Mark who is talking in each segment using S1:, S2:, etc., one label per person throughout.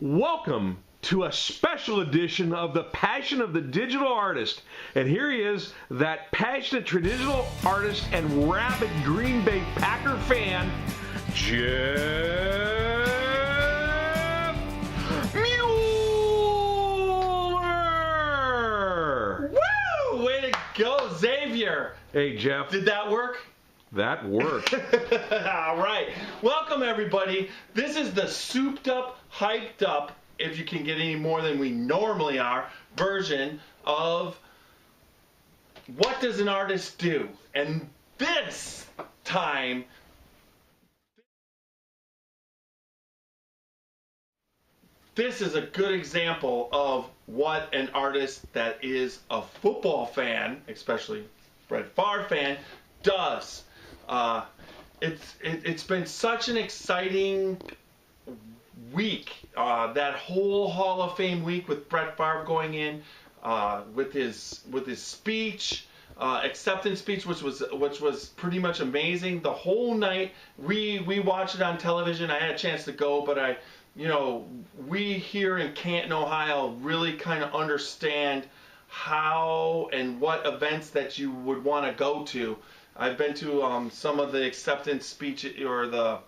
S1: Welcome to a special edition of The Passion of the Digital Artist. And here he is, that passionate traditional artist and rabid Green Bay Packer fan, Jeff Mueller!
S2: Woo! Way to go, Xavier!
S1: Hey, Jeff.
S2: Did that work?
S1: That worked.
S2: All right. Welcome, everybody. This is the souped up, hyped up, if you can get any more than we normally are, version of What Does an Artist Do? And this time, this is a good example of what an artist that is a football fan, especially Brett Favre fan, does. It's been such an exciting week. That whole Hall of Fame week with Brett Favre going in with his speech, acceptance speech, which was pretty much amazing. The whole night we watched it on television. I had a chance to go, but we here in Canton, Ohio, really kind of understand how and what events that you would want to go to. I've been to some of the acceptance speech or the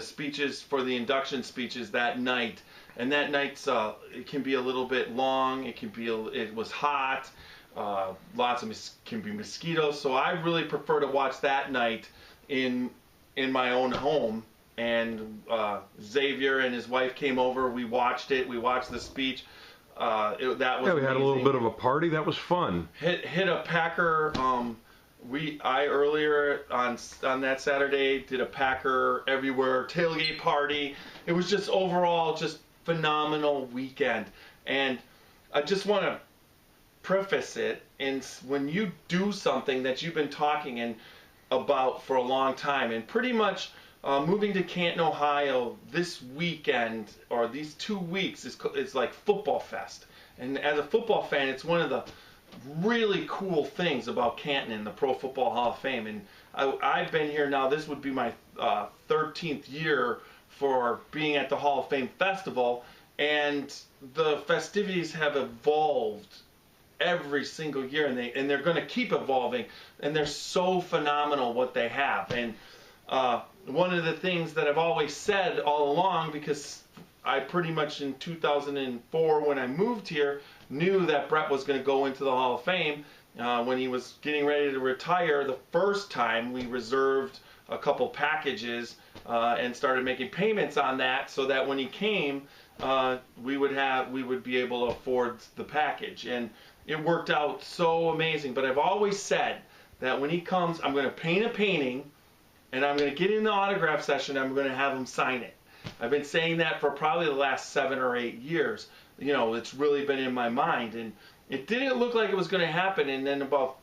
S2: speeches for the induction speeches that night, and that night's it can be a little bit long. It was hot. Lots of can be mosquitoes, so I really prefer to watch that night in my own home. And Xavier and his wife came over. We watched it. We watched the speech. That was
S1: we had
S2: amazing.
S1: a little bit of a party. That was fun.
S2: Hit a Packer. I earlier on that Saturday did a Packer everywhere tailgate party. It was just overall just phenomenal weekend. And I just want to preface it, and when you do something that you've been talking about for a long time, and pretty much moving to Canton, Ohio this weekend or these 2 weeks is like football fest. And as a football fan, it's one of the really cool things about Canton and the Pro Football Hall of Fame. And I've been here now. This would be my 13th year for being at the Hall of Fame Festival, and the festivities have evolved every single year, and they're going to keep evolving, and they're so phenomenal what they have. And one of the things that I've always said all along, because I pretty much in 2004 when I moved here knew that Brett was going to go into the Hall of Fame. When he was getting ready to retire the first time, we reserved a couple packages and started making payments on that, so that when he came, we would be able to afford the package. And it worked out so amazing. But I've always said that when he comes, I'm going to paint a painting, and I'm going to get in the autograph session. I'm going to have him sign it. I've been saying that for probably the last 7 or 8 years. It's really been in my mind, and it didn't look like it was going to happen. And then about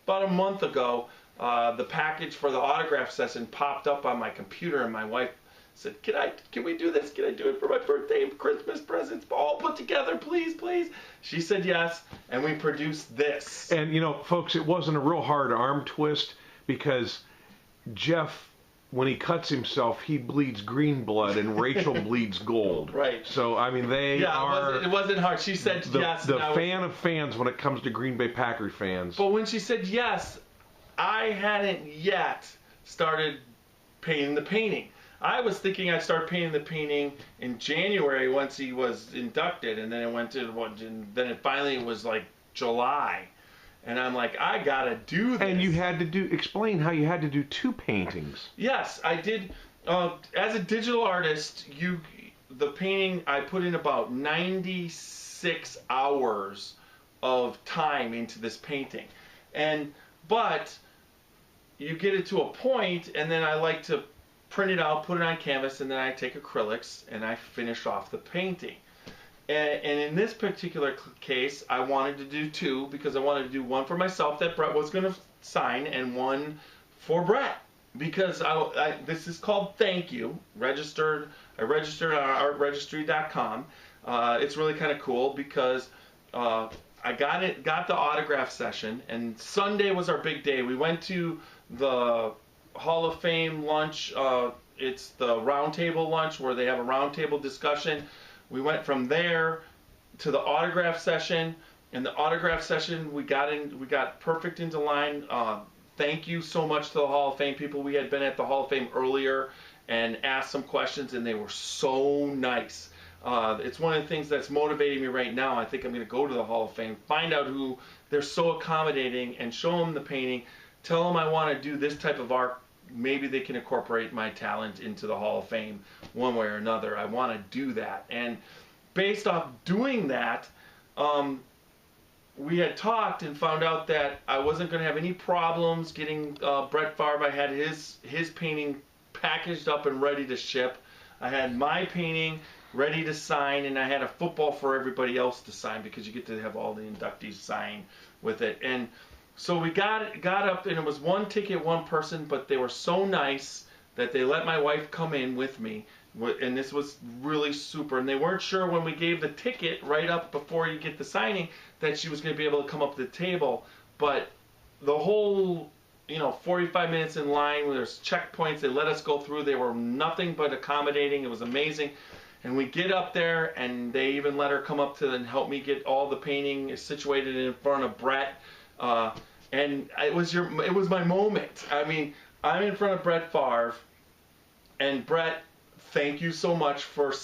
S2: a month ago, the package for the autograph session popped up on my computer, and my wife said, "Can we do this? Can I do it for my birthday and Christmas presents all put together, please, please?" She said yes, and we produced this.
S1: And folks, it wasn't a real hard arm twist, because Jeff, when he cuts himself, he bleeds green blood, and Rachel bleeds gold.
S2: Right.
S1: So, I mean,
S2: it wasn't hard. She said yes.
S1: The fan of fans when it comes to Green Bay Packer fans.
S2: But when she said yes, I hadn't yet started painting the painting. I was thinking I'd start painting the painting in January once he was inducted, and then it finally was like July. And I'm like, I gotta do this.
S1: And you had to explain how you had to do 2 paintings.
S2: Yes, I did. As a digital artist, the painting, I put in about 96 hours of time into this painting. But you get it to a point, and then I like to print it out, put it on canvas, and then I take acrylics and I finish off the painting. And in this particular case, I wanted to do 2, because I wanted to do one for myself that Brett was going to sign, and one for Brett, because this is called Thank You. I registered on artregistry.com. It's really kind of cool because I got the autograph session, and Sunday was our big day. We went to the Hall of Fame lunch. It's the roundtable lunch where they have a roundtable discussion. We went from there to the autograph session. In the autograph session, we got perfect into line. Thank you so much to the Hall of Fame people. We had been at the Hall of Fame earlier and asked some questions, and they were so nice. It's one of the things that's motivating me right now. I think I'm going to go to the Hall of Fame, find out who they're so accommodating, and show them the painting. Tell them I want to do this type of art. Maybe they can incorporate my talent into the Hall of Fame one way or another. I want to do that. And based off doing that, we had talked and found out that I wasn't going to have any problems getting Brett Favre. I had his painting packaged up and ready to ship. I had my painting ready to sign, and I had a football for everybody else to sign, because you get to have all the inductees sign with it. And so we got up, and it was one ticket, one person, but they were so nice that they let my wife come in with me, and this was really super. And they weren't sure when we gave the ticket right up before you get the signing that she was going to be able to come up to the table, but the whole 45 minutes in line where there's checkpoints, they let us go through. They were nothing but accommodating. It was amazing. And we get up there, and they even let her come up to and help me get all the painting situated in front of Brett. And it was my moment. I mean, I'm in front of Brett Favre, and Brett, thank you so much for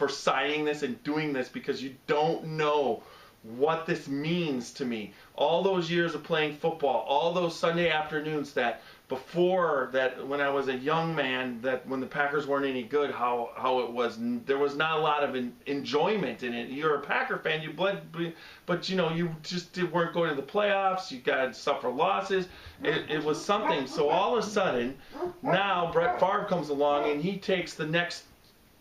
S2: signing this and doing this, because you don't know what this means to me. All those years of playing football, all those Sunday afternoons that before that, when I was a young man, that when the Packers weren't any good, how there was not a lot of enjoyment in it. You're a Packer fan, but you just weren't going to the playoffs. You got to suffer losses. It was something. So all of a sudden, now Brett Favre comes along, and he takes the next,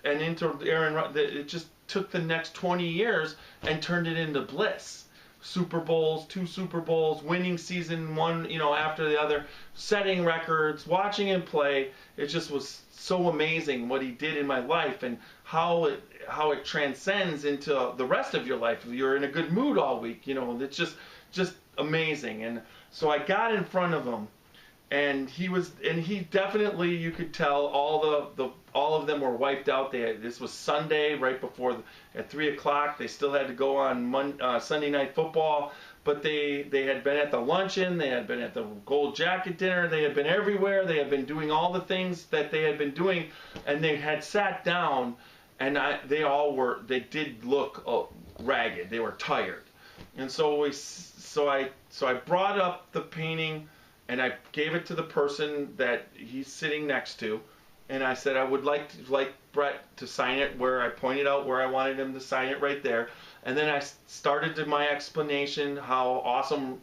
S2: and into Aaron, it just took the next 20 years and turned it into bliss. Super Bowls, 2 Super Bowls, winning season one, after the other, setting records, watching him play. It just was so amazing what he did in my life, and how it transcends into the rest of your life. You're in a good mood all week, it's just amazing. And so I got in front of him, and he definitely, you could tell all of them were wiped out. This was Sunday, right before at 3 o'clock. They still had to go on Sunday Night Football, but they had been at the luncheon, they had been at the Gold Jacket dinner, they had been everywhere. They had been doing all the things that they had been doing, and they had sat down, and they did look ragged. They were tired, and so I brought up the painting, and I gave it to the person that he's sitting next to, and I said I would like Brett to sign it where I pointed out where I wanted him to sign it right there. And then I started my explanation, how awesome,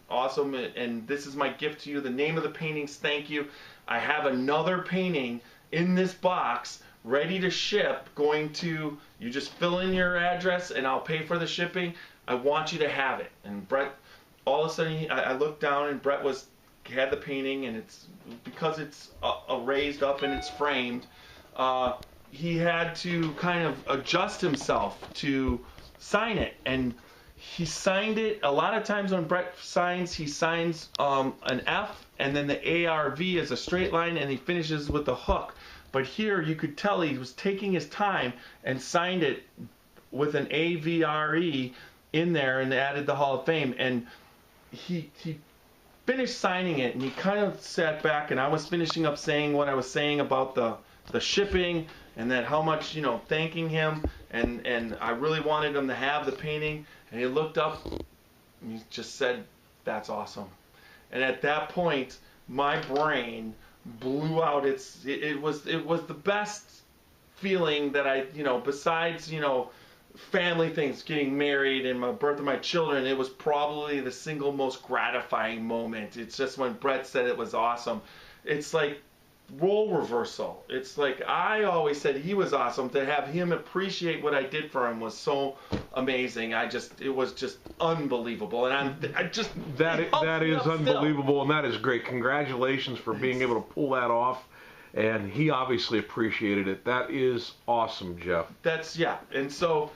S2: and this is my gift to you. The name of the painting's thank you. I have another painting in this box ready to ship, you just fill in your address and I'll pay for the shipping. I want you to have it. And Brett, all of a sudden, I looked down, and Brett had the painting, and because it's raised up and it's framed, he had to kind of adjust himself to sign it, and he signed it. A lot of times when Brett signs, he signs an F, and then the ARV is a straight line, and he finishes with a hook. But here you could tell he was taking his time and signed it with an AVRE in there, and added the Hall of Fame. And he finished signing it, and he kind of sat back, and I was finishing up saying what I was saying about the shipping, and that how much, thanking him, and I really wanted him to have the painting. And he looked up, and he just said, "That's awesome." And at that point, my brain blew out. It was the best feeling that I, besides, family things, getting married and my birth of my children, it was probably the single most gratifying moment. It's just when Brett said it was awesome. It's like role reversal. It's like I always said he was awesome. To have him appreciate what I did for him was so amazing. It was just unbelievable. And
S1: that is unbelievable, and that is great. Congratulations for being able to pull that off. And he obviously appreciated it. That is awesome, Jeff.
S2: And so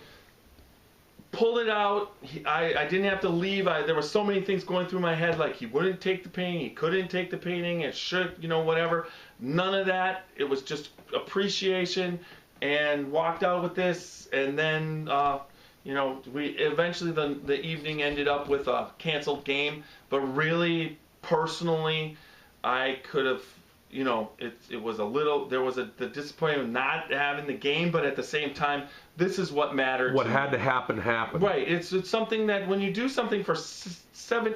S2: pulled it out. I didn't have to leave. There were so many things going through my head, like he wouldn't take the painting, he couldn't take the painting, it should, whatever. None of that. It was just appreciation. and walked out with this, and then we eventually the evening ended up with a canceled game, but really personally, I could have, it was there was the disappointment of not having the game, but at the same time, this is what mattered.
S1: What had to happen happened.
S2: Right. It's something that when you do something for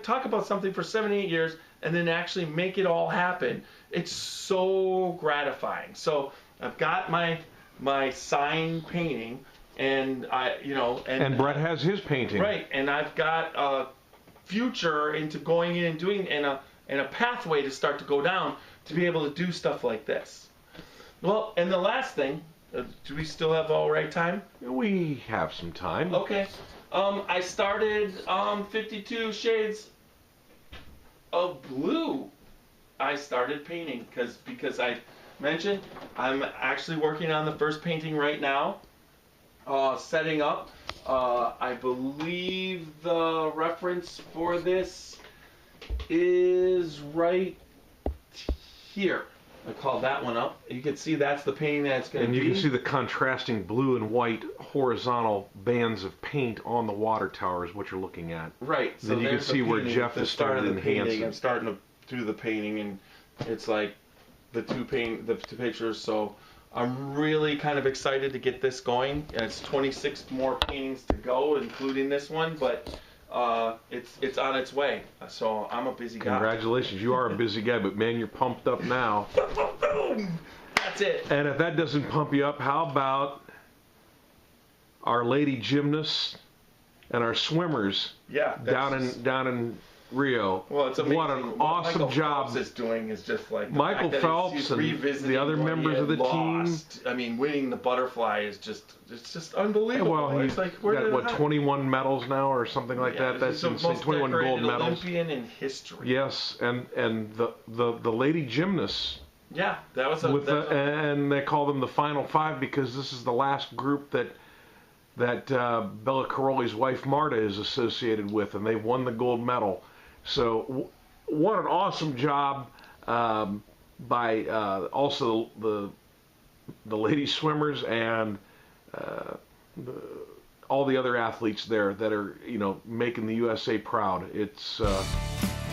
S2: talk about something for 7, 8 years, and then actually make it all happen, it's so gratifying. So I've got my sign painting, and and
S1: Brett has his painting.
S2: Right, and I've got a future into going in and doing and a pathway to start to go down to be able to do stuff like this. Well, and the last thing, do we still have all right time?
S1: We have some time.
S2: Okay. I started 52 Shades of Blue. I started painting because I mentioned I'm actually working on the first painting right now. Setting up. I believe the reference for this is right here. I called that one up. You can see that's the painting that's going to be.
S1: And you can see the contrasting blue and white horizontal bands of paint on the water tower is what you're looking at.
S2: Right.
S1: So then you can see where Jeff has started enhancing.
S2: I'm starting to do the painting, and it's like the two pictures. So I'm really kind of excited to get this going. And it's 26 more paintings to go, including this one, but it's on its way. So I'm a busy guy.
S1: Congratulations, you are a busy guy, but man, you're pumped up now.
S2: That's it.
S1: And if that doesn't pump you up, how about our lady gymnasts and our swimmers?
S2: Yeah,
S1: down in Rio.
S2: Well, it's amazing.
S1: What an awesome
S2: Michael
S1: job
S2: Phelps is doing is just like
S1: Michael Phelps and the other members of the team.
S2: I mean, winning the butterfly is just unbelievable.
S1: Well, he's
S2: like,
S1: got 21 medals now or something like that. That's
S2: the
S1: insane.
S2: most
S1: 21 gold medals.
S2: Olympian in history.
S1: Yes, and the lady gymnasts.
S2: Yeah, that was
S1: and they call them the Final Five because this is the last group that Bella Caroli's wife Marta is associated with, and they won the gold medal. So what an awesome job by also the lady swimmers and all the other athletes there that are making the USA proud. It's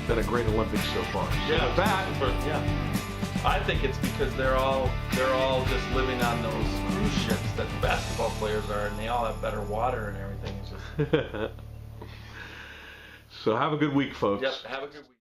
S1: been a great Olympics so far. So
S2: yeah,
S1: with that,
S2: yeah. I think it's because they're all just living on those cruise ships that the basketball players are, and they all have better water and everything. It's just
S1: So have a good week, folks.
S2: Yep, have a good week.